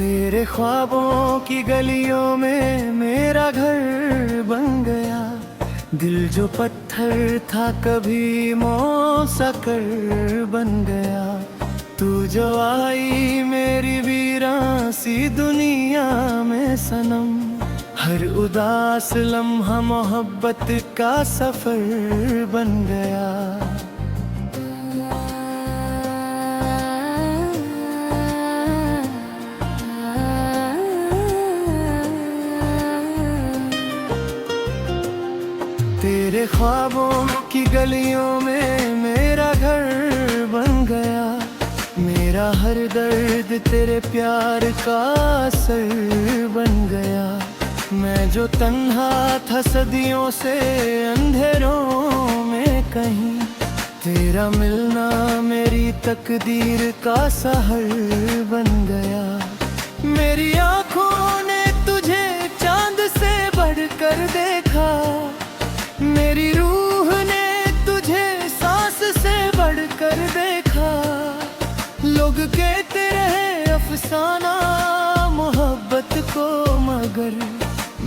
तेरे ख्वाबों की गलियों में मेरा घर बन गया। दिल जो पत्थर था कभी मौसकर बन गया। तू जो आई मेरी वीरान सी दुनिया में सनम, हर उदास लम्हा मोहब्बत का सफर बन गया। तेरे ख्वाबों की गलियों में मेरा घर बन गया। मेरा हर दर्द तेरे प्यार का असर बन गया। मैं जो तन्हा था सदियों से अंधेरों में कहीं, तेरा मिलना मेरी तकदीर का सहर बन गया। मेरी आँखों ने तुझे चांद से बढ़कर देखा। मेरी रूह ने तुझे सांस से बढ़कर देखा। लोग कहते रहे अफसाना मोहब्बत को, मगर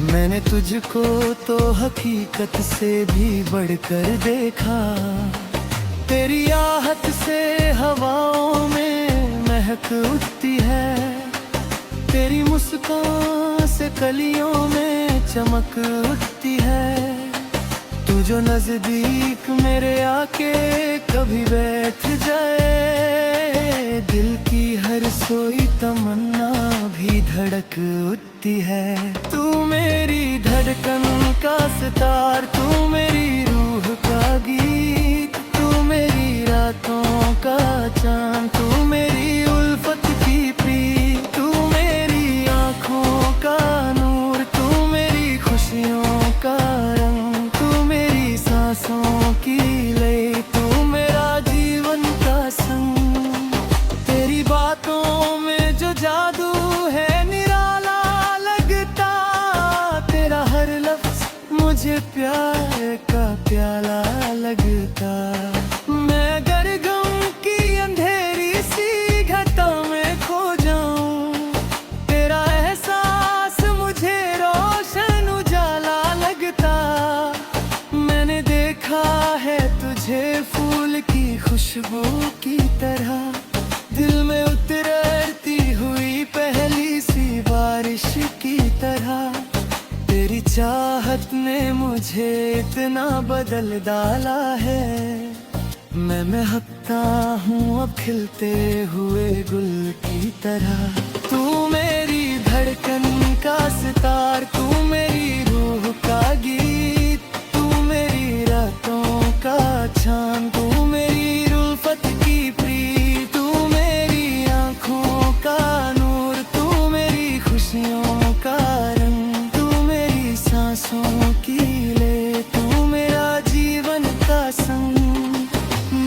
मैंने तुझको तो हकीकत से भी बढ़कर देखा। तेरी आहट से हवाओं में महक उठती है। तेरी मुस्कान से कलियों में चमक उठती है। तू जो नजदीक मेरे आके कभी बैठ जाए, दिल की हर सोई तमन्ना भी धड़क उठती है। तू मेरी धड़कन का सितार, तू मेरी रूह का गीत, तू मेरी रातों का चांद, तू मेरी उल्फत की प्रीत, तू मेरी आँखों का नूर, तू मेरी खुशियों का रंग, सांसों की लय, तू मेरा जीवन का संग। तेरी बातों में जो जादू है निराला लगता। तेरा हर लफ्ज मुझे प्यार का प्याला लगता। मैं अगर गम की अंधेरी सी घटा में खो जाऊं, तेरा एहसास मुझे रोशन उजाला लगता। मैंने देखा है तुझे फूल की खुशबू की तरह, दिल में उतरती हुई पहली सी बारिश की तरह। तेरी चाहत ने मुझे इतना बदल डाला है। मैं महकता हूँ अब खिलते हुए गुल की तरह। तू मेरी धड़कन का सितार, तू मेरी रूह का गीत, मेरी रातों का चांद, तू मेरी उल्फत की प्रीत, तू मेरी आँखों का नूर, तू मेरी खुशियों का रंग, तू मेरी सांसों की ले, तू मेरा जीवन का संग।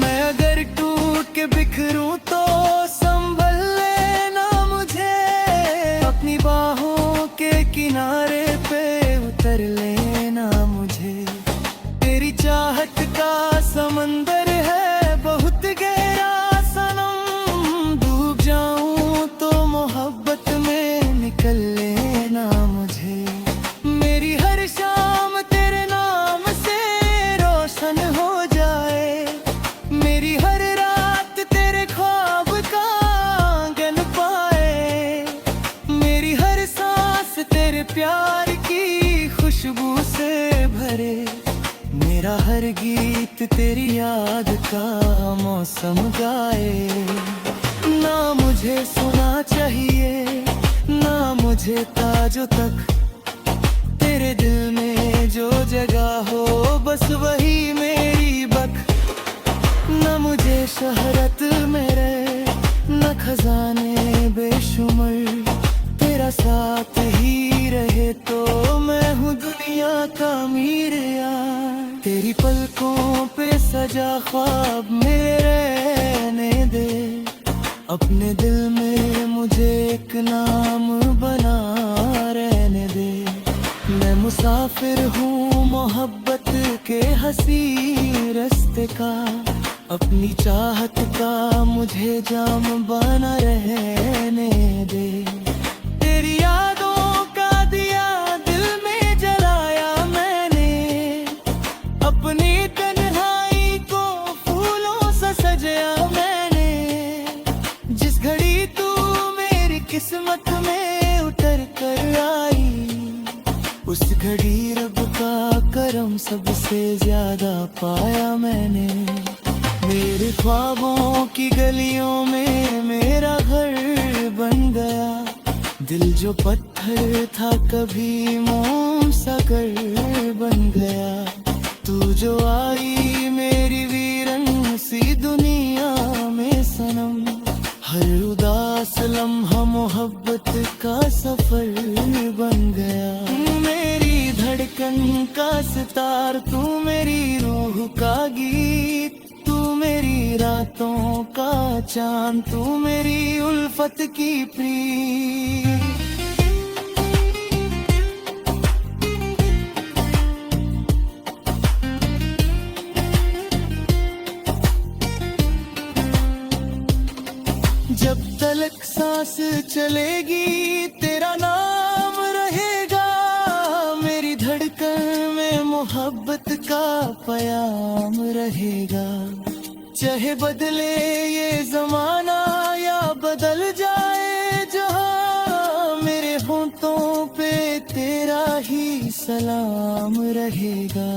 मैं अगर टूट के बिखरूं तो संभल लेना मुझे, अपनी बाहों के किनारे पे उतर लेना मुझे। तेरी चाहत का समंदर है बहुत गहरा सनम, डूब जाऊं तो मोहब्बत में निकल लेना मुझे। मेरी हर शाम तेरे नाम से रोशन हो जाए, मेरी हर रात तेरे ख्वाब का आंगन पाए, मेरी हर सांस तेरे प्यार की खुशबू से भरे, मेरा हर गीत तेरी याद का मौसम गाए। ना मुझे सुना चाहिए ना मुझे ताजों तक, तेरे दिल में जो जगह हो बस वही मेरी बक। न मुझे शहरत मेरे न खजाने बेशुमार, तेरा साथ ही रहे तो मैं हूँ दुनिया का अमीर यार। तेरी पलकों पे सजा ख्वाब मेरे रहने दे, अपने दिल में मुझे एक नाम बना रहने दे। मैं मुसाफिर हूँ मोहब्बत के हंसी रास्ते का, अपनी चाहत का मुझे जाम बना रहने दे। तेरी यादों का दिया दिल में जलाया मैंने, अपनी तन्हाई को फूलों से सजाया मैंने। जिस घड़ी तू मेरी किस्मत में उतर कर आई, उस घड़ी रब का करम सबसे ज्यादा पाया मैंने। मेरे ख्वाबों की गलियों में मेरा घर बन गया, दिल जो पत्थर था कभी मोम सा घर बन गया। तू जो आई मेरी वीरन सी दुनिया में सनम, हर उदास लम्हा मोहब्बत का सफर बन गया। तू मेरी धड़कन का सितार, तू मेरी रूह का गीत, तू मेरी रातों का चांद, तू मेरी उल्फत की प्रीत। जब तलक सांस चलेगी तेरा नाम रहेगा, मेरी धड़कन में मोहब्बत का प्याम रहेगा। चाहे बदले ये जमाना या बदल जाए जहां, मेरे होंठों पे तेरा ही सलाम रहेगा।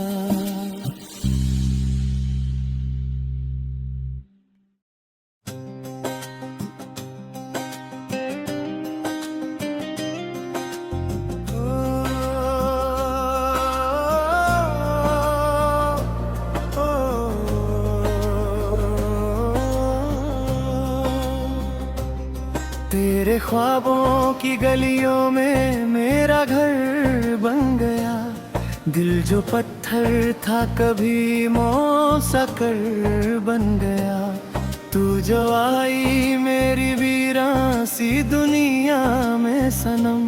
तेरे ख्वाबों की गलियों में मेरा घर बन गया, दिल जो पत्थर था कभी मौसा कर बन गया। तू जो आई मेरी वीरान सी दुनिया में सनम,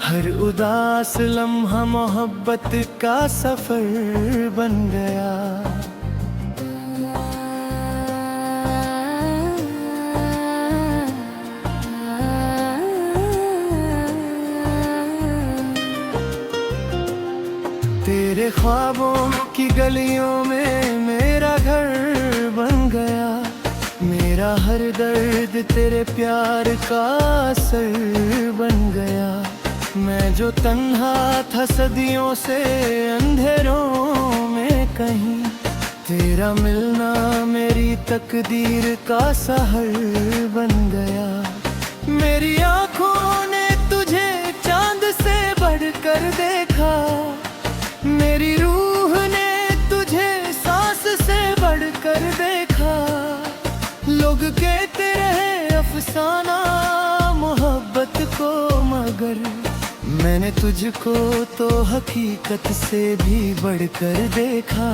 हर उदास लम्हा मोहब्बत का सफर बन गया। तेरे ख्वाबों की गलियों में मेरा घर बन गया, मेरा हर दर्द तेरे प्यार का असर बन गया। मैं जो तन्हा था सदियों से अंधेरों में कहीं, तेरा मिलना मेरी तकदीर का सहर बन गया। मेरी आँखों ने तुझे चांद से बढ़कर देखा, मेरी रूह ने तुझे सांस से बढ़कर देखा। लोग कहते रहे अफसाना मोहब्बत को, मगर मैंने तुझको तो हकीकत से भी बढ़कर देखा।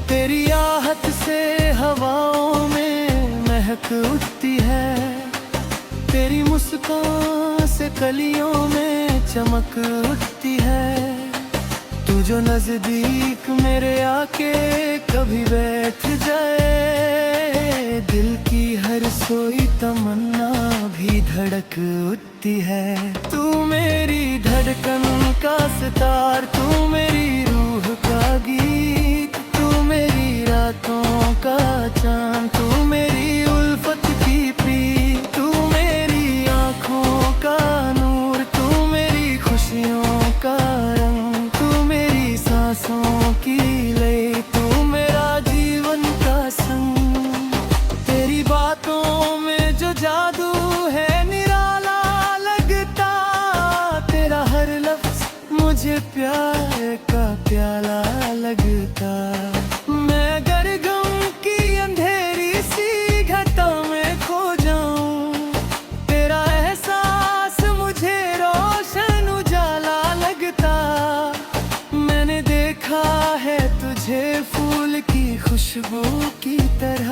तेरी आहट से हवाओं में महक उठती है, तेरी मुस्कान से कलियों में चमक उठती है। तू जो नजदीक मेरे आके कभी बैठ जाए, दिल की हर सोई तमन्ना भी धड़क उठती है। तू मेरी धड़कन का सितार, तू मेरी रूह का गीत, तू मेरी रातों का चांद, तू मेरी उल्फत की प्रीत, तू मेरी आँखों का नूर, तू मेरी खुशियों का रंग, तू मेरी सांसों की लय, तू मेरा जीवन का संग। तेरी बातों में जो जादू है निराला लगता, तेरा हर लफ्ज मुझे प्यार का प्याला लगता। मैं अगर गम की अंधेरी सी घटा में खो जाऊं, तेरा एहसास मुझे रोशन उजाला लगता। मैंने देखा है तुझे फूल की खुशबू की तरह,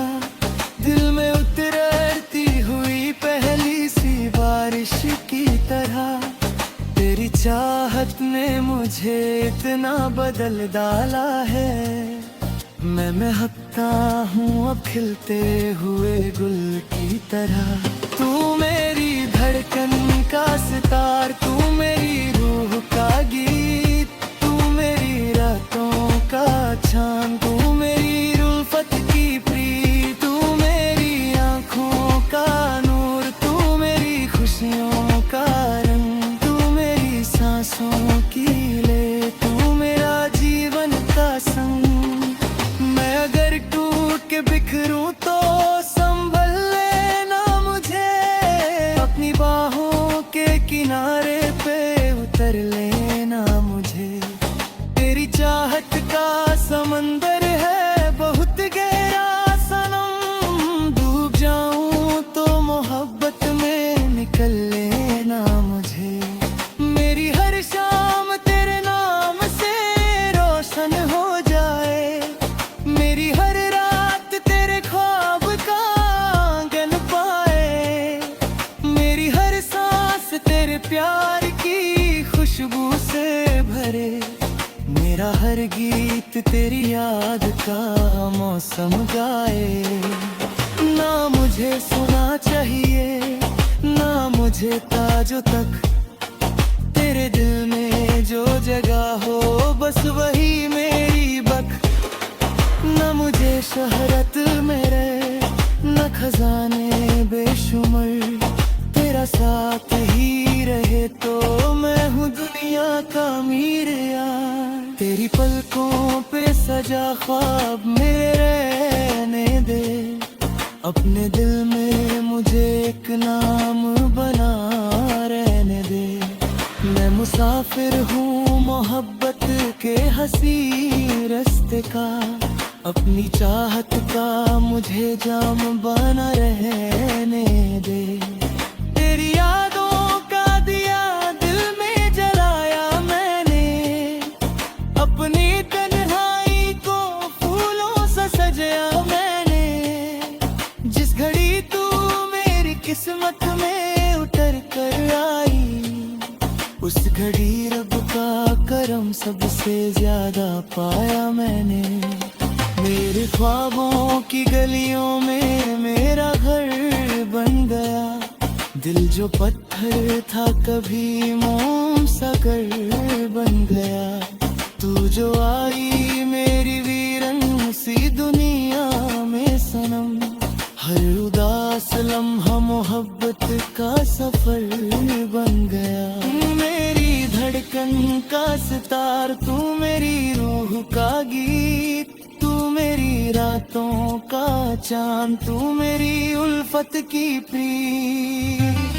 दिल में उतरती हुई पहली सी बारिश की तरह। तेरी चाहत ने मुझे इतना बदल डाला है, मैं महकता हूँ अब खिलते हुए गुल की तरह। तू मेरी धड़कन का समझाए। ना मुझे सुना चाहिए ना मुझे ताजों तक, तेरे दिल में जो जगह हो बस वही मेरी बक। न मुझे शहरत मेरे न खजाने बेशुमार, तेरा साथ ही रहे तो मैं हूँ दुनिया का अमीर यार। तेरी पलकों पे सजा ख्वाब मेरे रहने दे, अपने दिल में मुझे एक नाम बना रहने दे। मैं मुसाफिर हूँ मोहब्बत के हंसी रास्ते का, अपनी चाहत का मुझे जाम बना रहने दे। तेरी यादों का दिया दिल में जलाया मैंने, अपनी तन्हाई को फूलों से सजाया मैंने। जिस घड़ी तू मेरी किस्मत में उतर कर आई, उस घड़ी रब का करम सबसे ज्यादा पाया मैंने। मेरे ख्वाबों की गलियों में मेरा घर बन गया, दिल जो पत्थर था कभी मोम सा घर बन गया। तू जो आई मेरी वीरन सी दुनिया में सनम, हर उदास लम्हा मोहब्बत का सफर बन गया। मेरी धड़कन का सितार तू, मेरी रूह का गीत तू, मेरी रातों का चांद तू, मेरी उल्फत की प्रीत।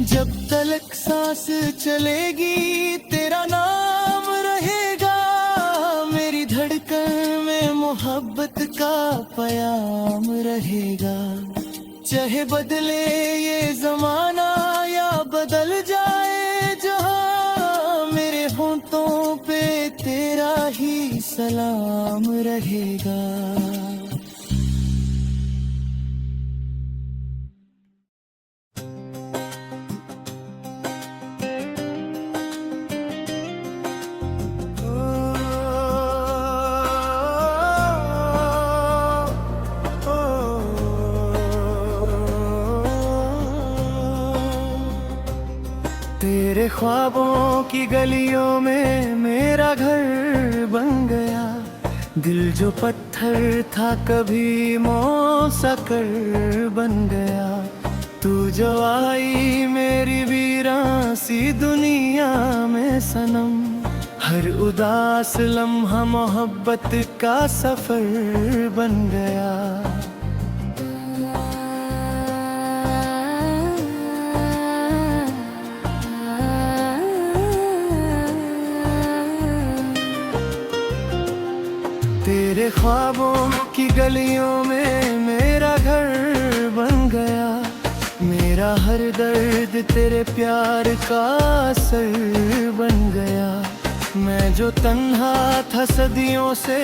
जब तलक सांस चलेगी तेरा नाम रहेगा, मेरी धड़कन में मोहब्बत का पयाम रहेगा। चाहे बदले ये जमाना या बदल जाए जहां, मेरे होंठों पे तेरा ही सलाम रहेगा। तेरे ख्वाबों की गलियों में मेरा घर बन गया, दिल जो पत्थर था कभी मौसा कर बन गया। तू जो आई मेरी वीरान सी दुनिया में सनम, हर उदास लम्हा मोहब्बत का सफर बन गया। तेरे ख्वाबों की गलियों में मेरा घर बन गया, मेरा हर दर्द तेरे प्यार का असर बन गया। मैं जो तन्हा था सदियों से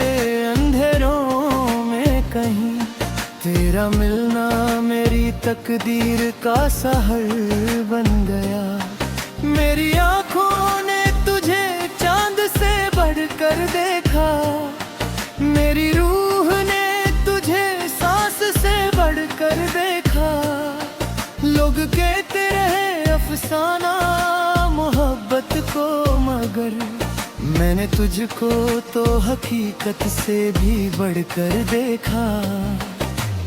अंधेरों में कहीं, तेरा मिलना मेरी तकदीर का सहर बन गया। मेरी आँखों ने तुझे चांद से बढ़कर देखा, मेरी रूह ने तुझे सांस से बढ़कर देखा। लोग कहते रहे अफसाना मोहब्बत को, मगर मैंने तुझको तो हकीकत से भी बढ़कर देखा।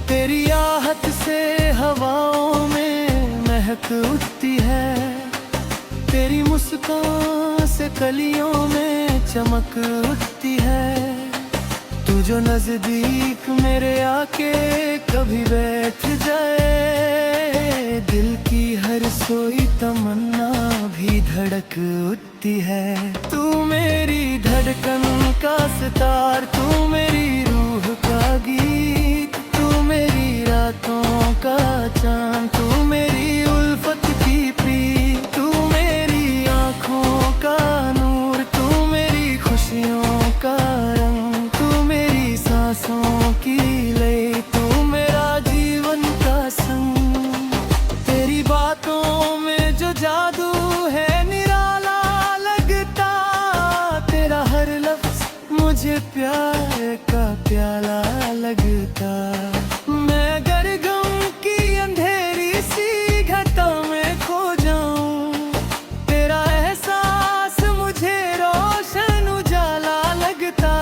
तेरी आहट से हवाओं में महक उठती है, तेरी मुस्कान से कलियों में चमक उठती है। तू जो नजदीक मेरे आके कभी बैठ जाए, दिल की हर सोई तमन्ना भी धड़क उठती है। तू मेरी धड़कन का सितार, तू मेरी रूह का गीत, तू मेरी रातों का चांद, तू मेरी उल्फत की प्रीत, तू मेरी आँखों का नूर, तू मेरी खुशियों का रंग, तू मेरी सांसों की लय, तू मेरा जीवन का संग। प्यार का प्याला लगता। मैं अगर गम की अंधेरी सी घटा में खो जाऊं, तेरा एहसास मुझे रोशन उजाला लगता।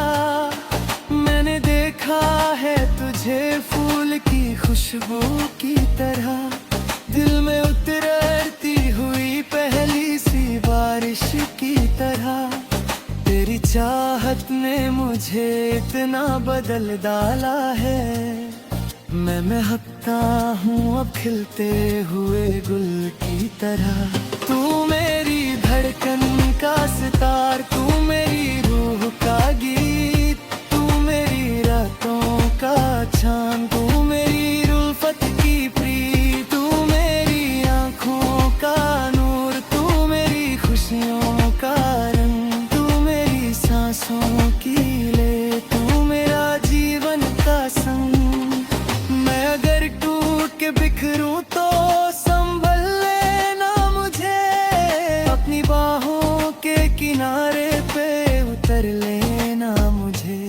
मैंने देखा है तुझे फूल की खुशबू की तरह, दिल में उतरती हुई पहली सी बारिश की तरह। तेरी चाहत ने मुझे इतना बदल डाला है, मैं महकता हूँ अब खिलते हुए गुल की तरह। तू मेरी धड़कन का सितार, तू मेरी रूह का गीत, तू मेरी रातों का चांद, तू मेरी उल्फत की प्रीत, तू मेरी आँखों का नूर, तू मेरी खुशियों का रंग, तू मेरी सांसों की ले, तू मेरा जीवन का संग। मैं अगर टूट के बिखरूं तो संभल लेना मुझे, अपनी बाहों के किनारे पे उतर लेना मुझे।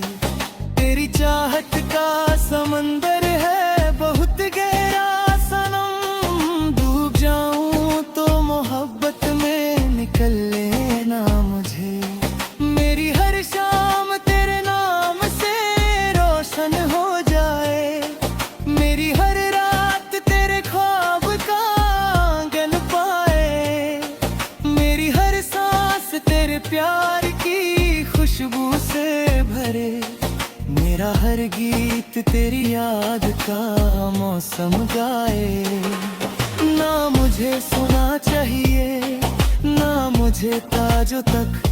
तेरी चाहत का समंदर है बहुत गहरा सनम, डूब जाऊं तो मोहब्बत में निकल लेना मुझे। मेरी हर शाम तेरे नाम से रोशन हो जाए, मेरी हर रात तेरे ख्वाब का आंगन पाए, मेरी हर सांस तेरे प्यार की खुशबू से भरे, मेरा हर गीत तेरी याद का मौसम गाए। ना मुझे सुना चाहिए ना मुझे ताजों तक,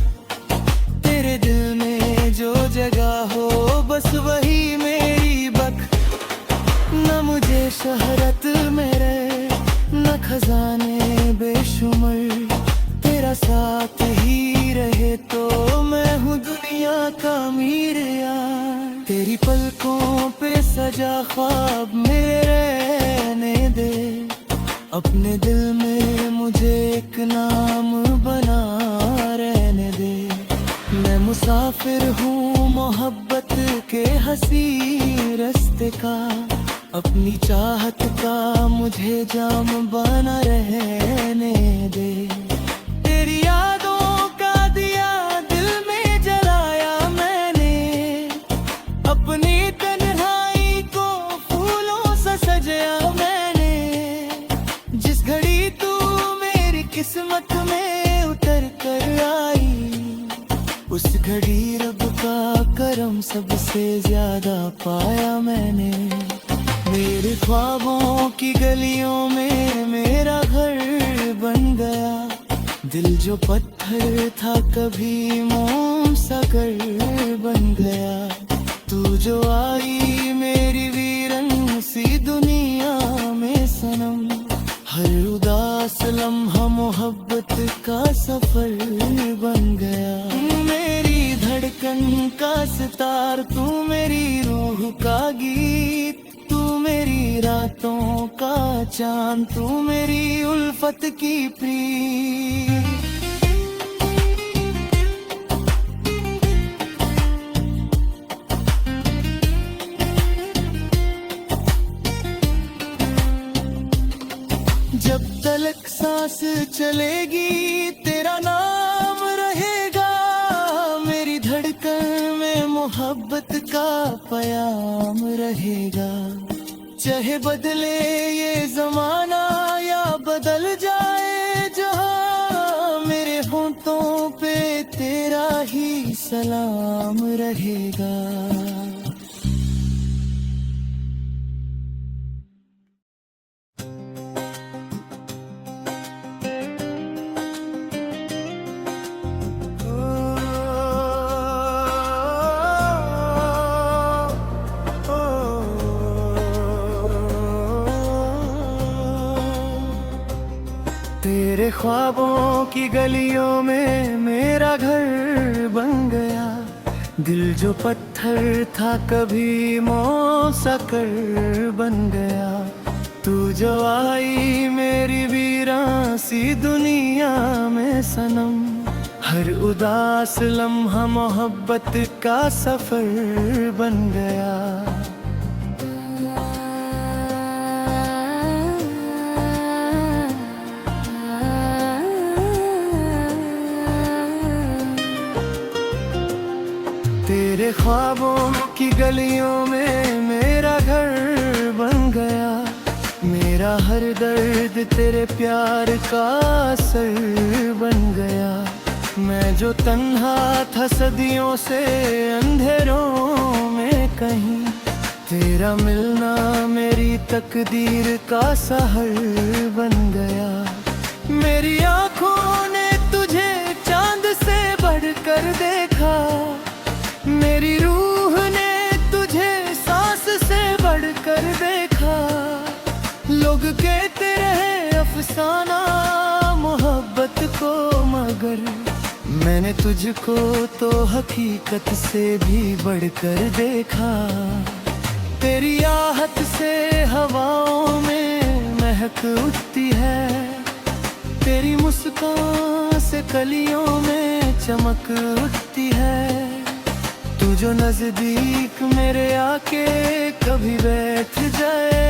तेरे दिल में जो जगह हो बस वही मेरी बक। न मुझे शहरत मेरे न खजाने बेशुमार, तेरा साथ ही रहे तो मैं हूँ दुनिया का अमीर यार। तेरी पलकों पे सजा ख्वाब मेरे रहने दे, अपने दिल में मुझे एक नाम बना रहने दे। मैं मुसाफिर हूँ मोहब्बत के हंसी रास्ते का, अपनी चाहत का मुझे जाम बना रहने दे। तेरी यादों का दिया दिल में जलाया मैंने, अपनी तन्हाई को फूलों से सजाया मैंने। जिस घड़ी तू मेरी किस्मत में उतर कर आई, उस घड़ी रब का करम सबसे ज्यादा पाया मैंने। मेरे ख्वाबों की गलियों में मेरा घर बन गया, दिल जो पत्थर था कभी मोम सा कर बन गया। तू जो आई मेरी वीरन सी दुनिया में सनम, हर उदास लम्हा मोहब्बत का सफर बन गया। मेरी धड़कन का सितार, तू मेरी रूह का गीत, तू मेरी रातों का चांद, तू मेरी उल्फत की प्रीत। जब तलक सांस चलेगी तेरा नाम रहेगा, मेरी धड़कन में मोहब्बत का पयाम रहेगा। चाहे बदले ये जमाना या बदल जाए जहां, मेरे होंठों पे तेरा ही सलाम रहेगा। तेरे ख्वाबों की गलियों में मेरा घर बन गया, दिल जो पत्थर था कभी मोम सा कर बन गया। तू जो आई मेरी वीरान सी दुनिया में सनम, हर उदास लम्हा मोहब्बत का सफर बन गया। तेरे ख्वाबों की गलियों में मेरा घर बन गया। मेरा हर दर्द तेरे प्यार का असर बन गया। मैं जो तन्हा था सदियों से अंधेरों में कहीं, तेरा मिलना मेरी तकदीर का सहर बन गया। मेरी आँखों ने तुझे चांद से बढ़कर देखा। मेरी रूह ने तुझे सांस से बढ़कर देखा। लोग कहते रहे अफसाना मोहब्बत को, मगर मैंने तुझको तो हकीकत से भी बढ़कर देखा। तेरी आहट से हवाओं में महक उठती है। तेरी मुस्कान से कलियों में चमक उठती है। तू जो नजदीक मेरे आके कभी बैठ जाए,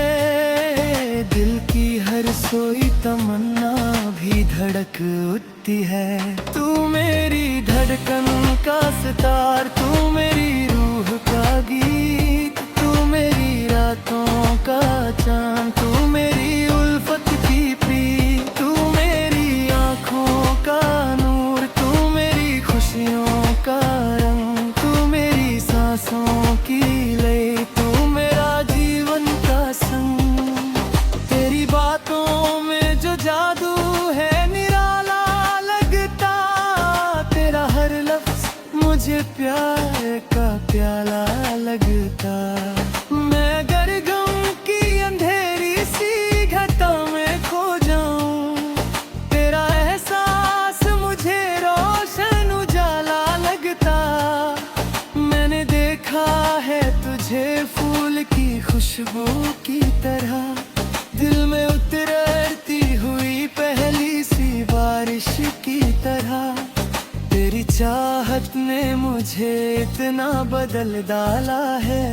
दिल की हर सोई तमन्ना भी धड़क उठती है। तू मेरी धड़कन का सितार, तू मेरी रूह का गीत, तू मेरी रातों का चांद, तू मेरी उल्फत की प्रीत, तू मेरी आँखों का नूर, तू मेरी खुशियों का रंग, सांसों की लय, तू मेरा जीवन का संग। तेरी बातों में जो जादू है निराला लगता। तेरा हर लफ्ज मुझे प्यार का प्याला लगता। मैं अगर गम की अंधेरी सी घटा में खो जाऊं, तेरा एहसास मुझे रोशन उजाला लगता। मैंने देखा है तुझे फूल की खुशबू की तरह, दिल में उतरती हुई पहली सी बारिश की तरह। तेरी चाहत ने मुझे इतना बदल डाला है।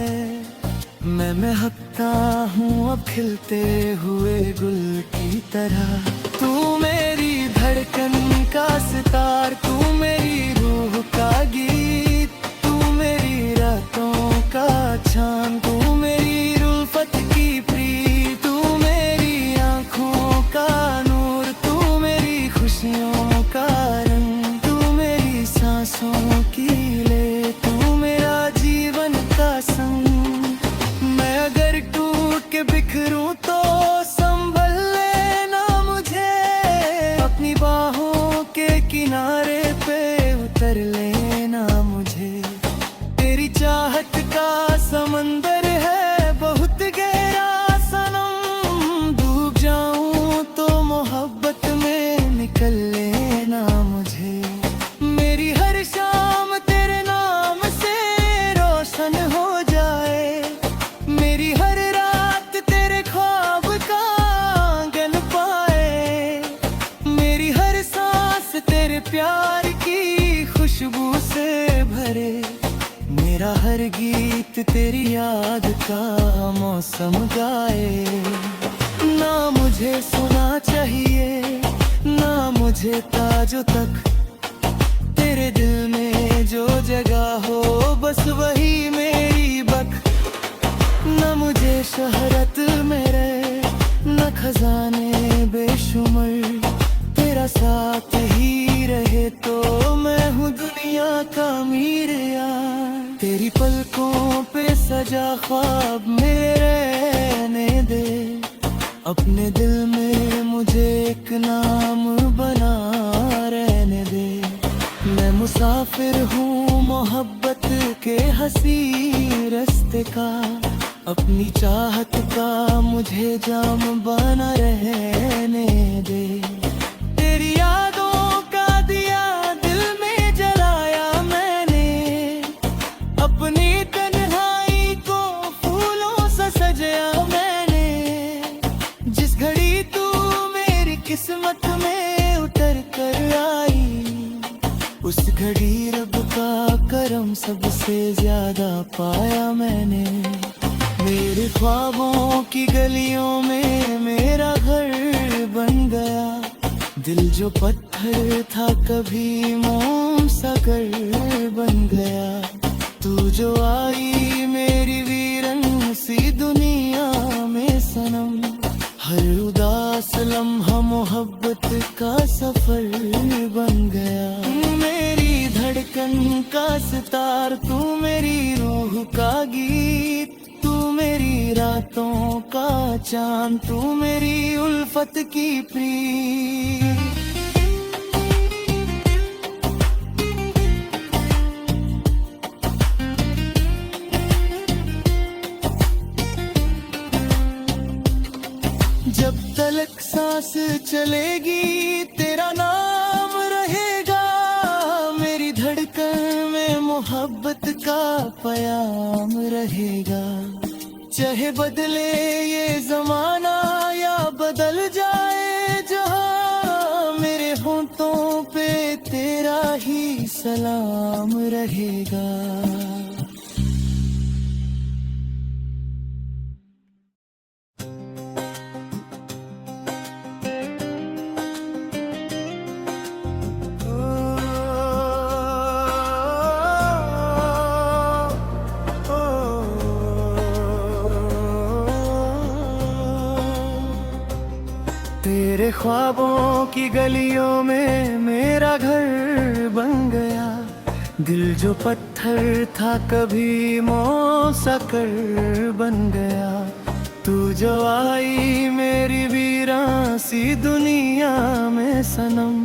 मैं महकता हूँ अब खिलते हुए गुल की तरह। तू मेरी धड़कन का सितार, तू मेरी रूह का गीत, मेरी रातों का चांद, तू मेरी उल्फत की प्रीत, तू मेरी आँखों का नूर, तू मेरी खुशियों का रंग, तू मेरी सांसों की ले, तू मेरा जीवन का संग। मैं अगर टूट के बिखरूं तो संभल लेना मुझे, अपनी बाहों के किनारे पे उतर लेना मुझे। तेरी चाहत का समंदर है बहुत गहरा सनम, डूब जाऊं तो मोहब्बत में निकल लेना मुझे। मेरी हर शाम तेरे नाम से रोशन हो जाए, मेरी हर रात तेरे ख्वाब का आंगन पाए, मेरी हर सांस तेरे प्यार की खुशबू से भरे, मेरा हर गीत तेरी याद का मौसम गाए। ना मुझे सुना चाहिए ना मुझे ताजों तक, तेरे दिल में जो जगह हो बस वही मेरी बक। न मुझे शोहरत मेरे न खजाने बेशुमार, तेरा साथ ही रहे तो मैं हूँ दुनिया का अमीर यार। तेरी पलकों पे सजा ख्वाब मेरे रहने दे, अपने दिल में मुझे एक नाम बना रहने दे। मैं मुसाफिर हूँ मोहब्बत के हंसी रास्ते का, अपनी चाहत का मुझे जाम बना रहने दे। तेरी यादों का दिया दिल में जलाया मैंने, अपनी तन्हाई को फूलों से सजाया मैंने। जिस घड़ी तू मेरी किस्मत में उतर कर आई, सबसे ज्यादा पाया मैंने। मेरे ख्वाबों की गलियों में मेरा घर बन गया। दिल जो पत्थर था कभी मोम सा घर बन गया। तू जो आई मेरी वीरन सी दुनिया में सनम, हर उदास लम्हा मोहब्बत का सफर बन गया। मेरी धड़कन का सितार, तू मेरी रूह का गीत, तू मेरी रातों का चांद, तू मेरी उल्फत की प्रीत। जब तलक सांस चलेगी तेरा नाम रहेगा। मेरी धड़कन में मोहब्बत का पयाम रहेगा। चाहे बदले ये जमाना या बदल जाए जहां, मेरे होंठों पे तेरा ही सलाम रहेगा। तेरे ख्वाबों की गलियों में मेरा घर बन गया। दिल जो पत्थर था कभी मौसकर बन गया। तू जो आई मेरी वीरान सी दुनिया में सनम,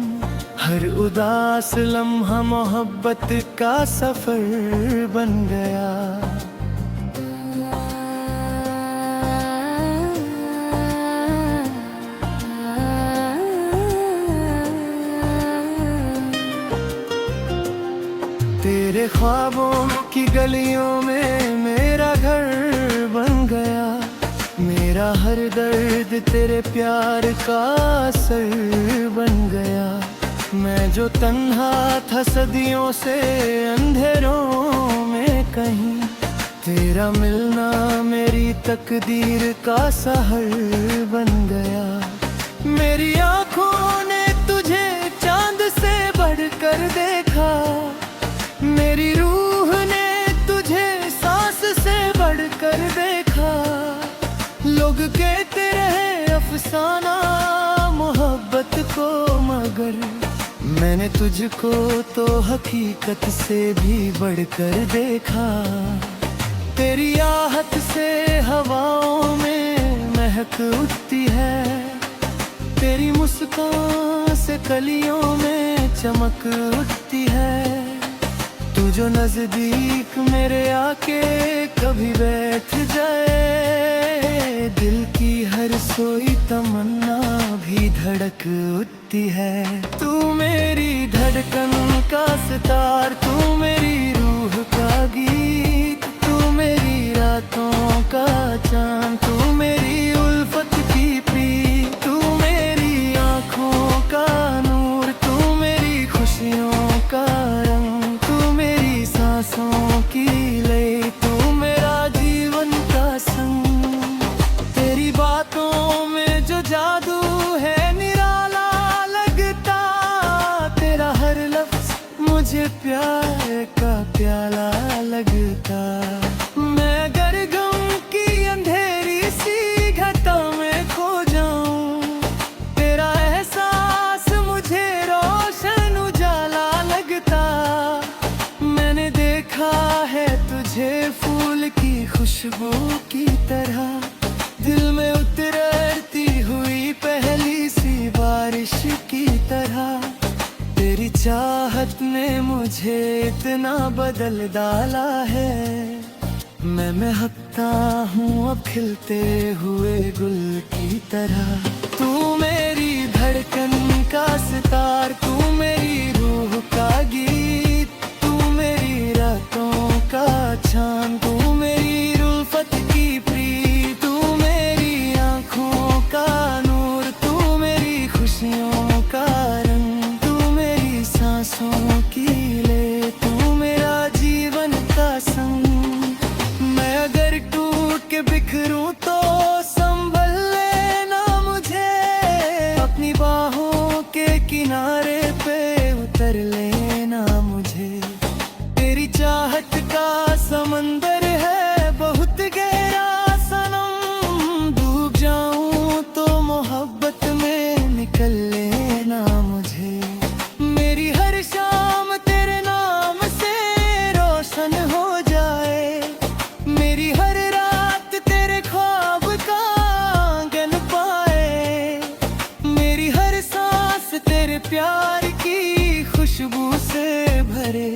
हर उदास लम्हा मोहब्बत का सफर बन गया। तेरे ख्वाबों की गलियों में मेरा घर बन गया। मेरा हर दर्द तेरे प्यार का असर बन गया। मैं जो तन्हा था सदियों से अंधेरों में कहीं, तेरा मिलना मेरी तकदीर का सहर बन गया। मेरी आँखों ने तुझे चांद से बढ़कर देखा। मेरी रूह ने तुझे सांस से बढ़कर देखा। लोग कहते रहे अफसाना मोहब्बत को, मगर मैंने तुझको तो हकीकत से भी बढ़कर देखा। तेरी आहट से हवाओं में महक उठती है। तेरी मुस्कान से कलियों में चमक उठती है। तू जो नजदीक मेरे आके कभी बैठ जाए, दिल की हर सोई तमन्ना भी धड़क उठती है। तू मेरी धड़कन का सितार, तू मेरी रूह का गीत, तू मेरी रातों का चांद, तू मेरी उल्फत की प्रीत, तू मेरी आँखों का नूर, तू मेरी खुशियों का रंग, सांसों की लय, तू मेरा जीवन का संग। तेरी बातों में जो जादू है निराला लगता। तेरा हर लफ्ज मुझे प्यार का प्याला लगता। मैं अगर गम की अंधेरी सी घटा में खो जाऊं, तेरा एहसास मुझे रोशन उजाला लगता। मैंने देखा है तुझे फूल की खुशबू की तरह, दिल में उतरती हुई पहली सी बारिश की तरह। तेरी चाहत ने मुझे इतना बदल डाला है। मैं महकता हूँ अब खिलते हुए गुल की तरह। तू मेरी धड़कन का सितार, तू मेरी रूह का गीत, मेरी रातों का चांद, तू मेरी उल्फत की प्रीत, तू मेरी आँखों का नूर, तू मेरी खुशियों का रंग, तू मेरी सांसों की ले, तू मेरा जीवन करे।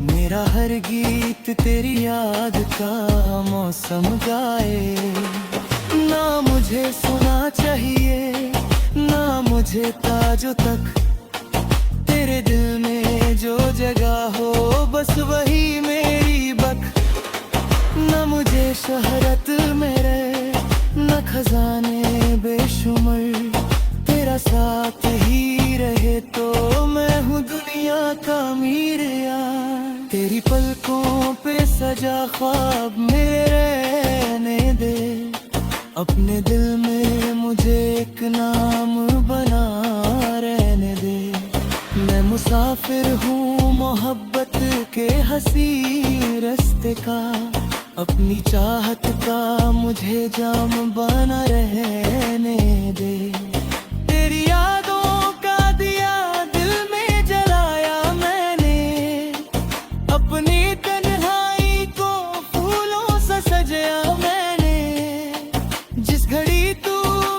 मेरा हर गीत तेरी याद का मौसम गाए। ना मुझे सुना चाहिए ना मुझे ताजों तक, तेरे दिल में जो जगह हो बस वही मेरी बक। न मुझे शहरत मेरे न खजाने बेशुमार, तेरा साथ ही रहे तो मैं हूँ दुनिया का अमीर यार। तेरी पलकों पे सजा ख्वाब मेरे रहने दे, अपने दिल में मुझे एक नाम बना रहने दे। मैं मुसाफिर हूँ मोहब्बत के हंसी रास्ते का, अपनी चाहत का मुझे जाम बना रहने दे। तेरी यादों का दिया दिल में जलाया मैंने, अपनी तन्हाई को फूलों से सजाया मैंने। जिस घड़ी तू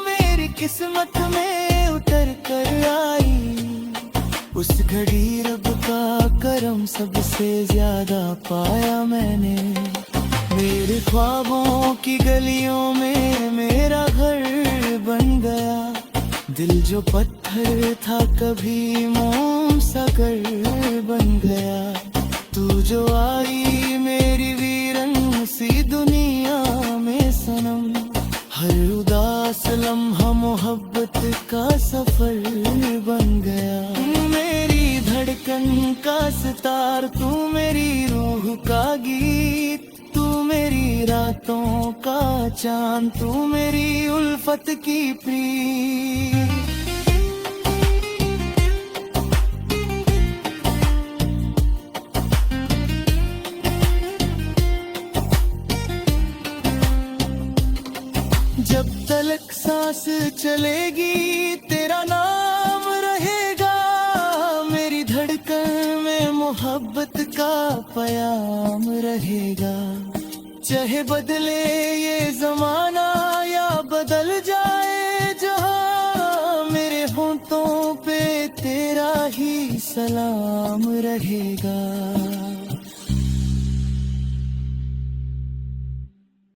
मेरी किस्मत में उतर कर आई, उस घड़ी रब का करम सबसे ज्यादा पाया मैंने। मेरे ख्वाबों की गलियों में मेरा घर बन गया, दिल जो पत्थर था कभी मोम सा कर बन गया। तू जो आई मेरी वीरन सी दुनिया में सनम, हर उदास लम्हा मोहब्बत का सफर बन गया। मेरी धड़कन का सितार तू, मेरी रूह का गीत तू, मेरी रातों का चांद तू, मेरी उल्फत की प्रीत। जब तलक सांस चलेगी तेरा नाम रहेगा, मेरी धड़कन में मोहब्बत का पयाम रहेगा। चाहे बदले ये जमाना या बदल जाए जहां, मेरे होंठों पे तेरा ही सलाम रहेगा।